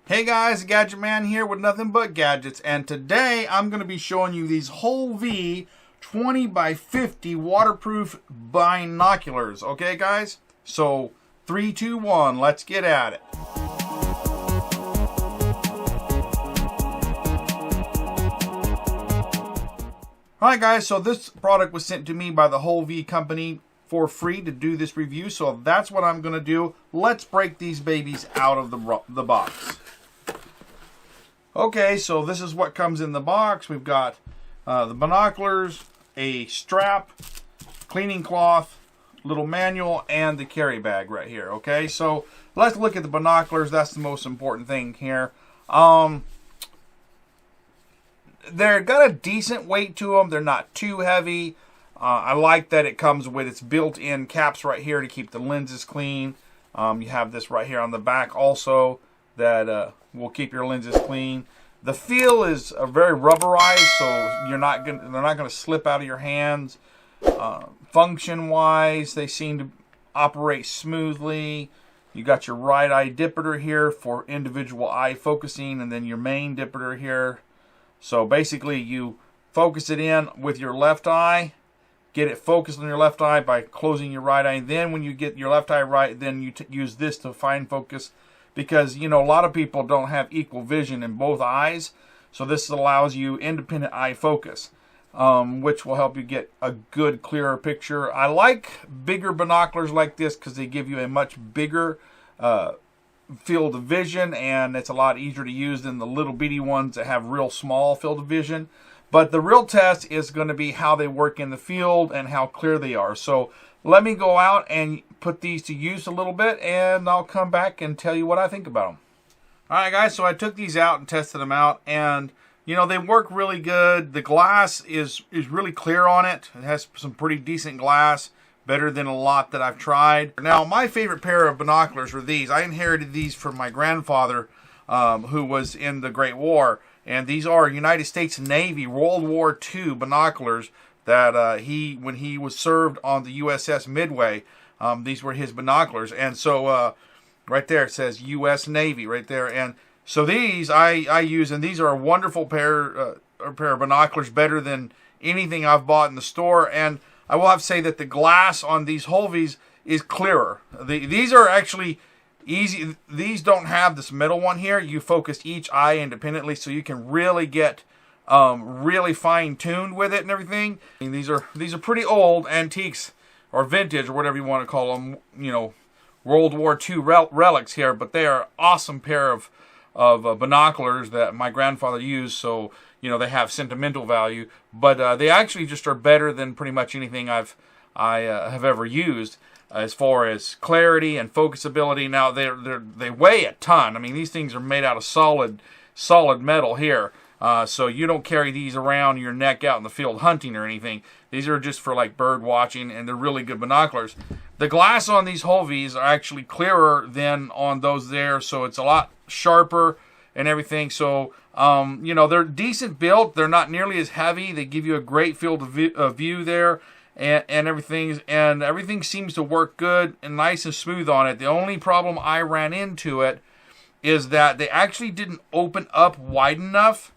Hey guys, Gadget Man here with Nothing But Gadgets, and today I'm going to be showing you these WholeV 20x50 waterproof binoculars. Okay guys? So 3, 2, 1, let's get at it. Alright guys, so this product was sent to me by the WholeV company for free to do this review, so that's what I'm going to do. Let's break these babies out of the box. Okay, so this is what comes in the box. We've got the binoculars, a strap, cleaning cloth, little manual, and the carry bag right here. Okay, so let's look at the binoculars. That's the most important thing here. They're got a decent weight to them. They're not too heavy. I like that it comes with its built-in caps right here to keep the lenses clean. You have this right here on the back also that will keep your lenses clean. The feel is very rubberized, so they're not gonna slip out of your hands. Function-wise, they seem to operate smoothly. You got your right eye diopter here for individual eye focusing, and then your main diopter here. So basically, you focus it in with your left eye, get it focused on your left eye by closing your right eye. Then when you get your left eye right, then you use this to fine focus. Because, you know, a lot of people don't have equal vision in both eyes. So this allows you independent eye focus, which will help you get a good, clearer picture. I like bigger binoculars like this because they give you a much bigger field of vision, and it's a lot easier to use than the little bitty ones that have real small field of vision. But the real test is going to be how they work in the field and how clear they are. So let me go out and put these to use a little bit, and I'll come back and tell you what I think about them. Alright guys, so I took these out and tested them out, and you know, they work really good. The glass is really clear on it. It has some pretty decent glass, better than a lot that I've tried. Now, my favorite pair of binoculars were these. I inherited these from my grandfather, who was in the Great War, and these are United States Navy World War II binoculars that when he was served on the USS Midway, these were his binoculars. And so right there it says U.S. Navy right there. And so these I use, and these are a wonderful pair of binoculars, better than anything I've bought in the store. And I will have to say that the glass on these WholeVs is clearer. These are actually easy. These don't have this middle one here. You focus each eye independently, so you can really get really fine-tuned with it and everything. And these are pretty old antiques or vintage or whatever you want to call them, you know, World War II relics here, but they are an awesome pair of binoculars that my grandfather used, so you know, they have sentimental value, but they actually just are better than pretty much anything I have ever used as far as clarity and focusability. Now they weigh a ton. I mean, these things are made out of solid metal here. So you don't carry these around your neck out in the field hunting or anything. These are just for like bird watching, and they're really good binoculars. The glass on these WholeVs are actually clearer than on those there, so it's a lot sharper and everything. So, you know, they're decent built. They're not nearly as heavy. They give you a great field of view there and everything. And everything seems to work good and nice and smooth on it. The only problem I ran into it is that they actually didn't open up wide enough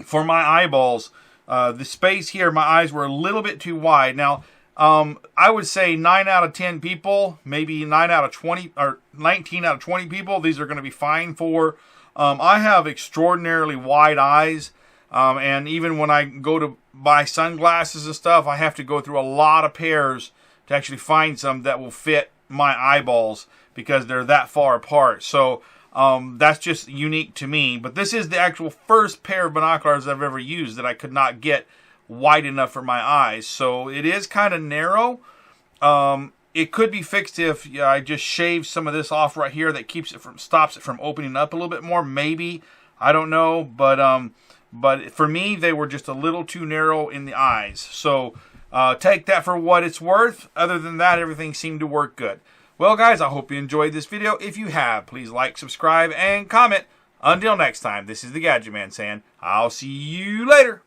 for my eyeballs. The space here, my eyes were a little bit too wide. Now, I would say 9 out of 10 people, maybe 9 out of 20 or 19 out of 20 people, these are going to be fine for. I have extraordinarily wide eyes, and even when I go to buy sunglasses and stuff, I have to go through a lot of pairs to actually find some that will fit my eyeballs because they're that far apart. So that's just unique to me. But this is the actual first pair of binoculars I've ever used that I could not get wide enough for my eyes. So it is kind of narrow. It could be fixed if I just shave some of this off right here that stops it from opening up a little bit more. Maybe, I don't know. But for me, they were just a little too narrow in the eyes. So take that for what it's worth. Other than that, everything seemed to work good. Well, guys, I hope you enjoyed this video. If you have, please like, subscribe, and comment. Until next time, this is the Gadget Man saying, I'll see you later.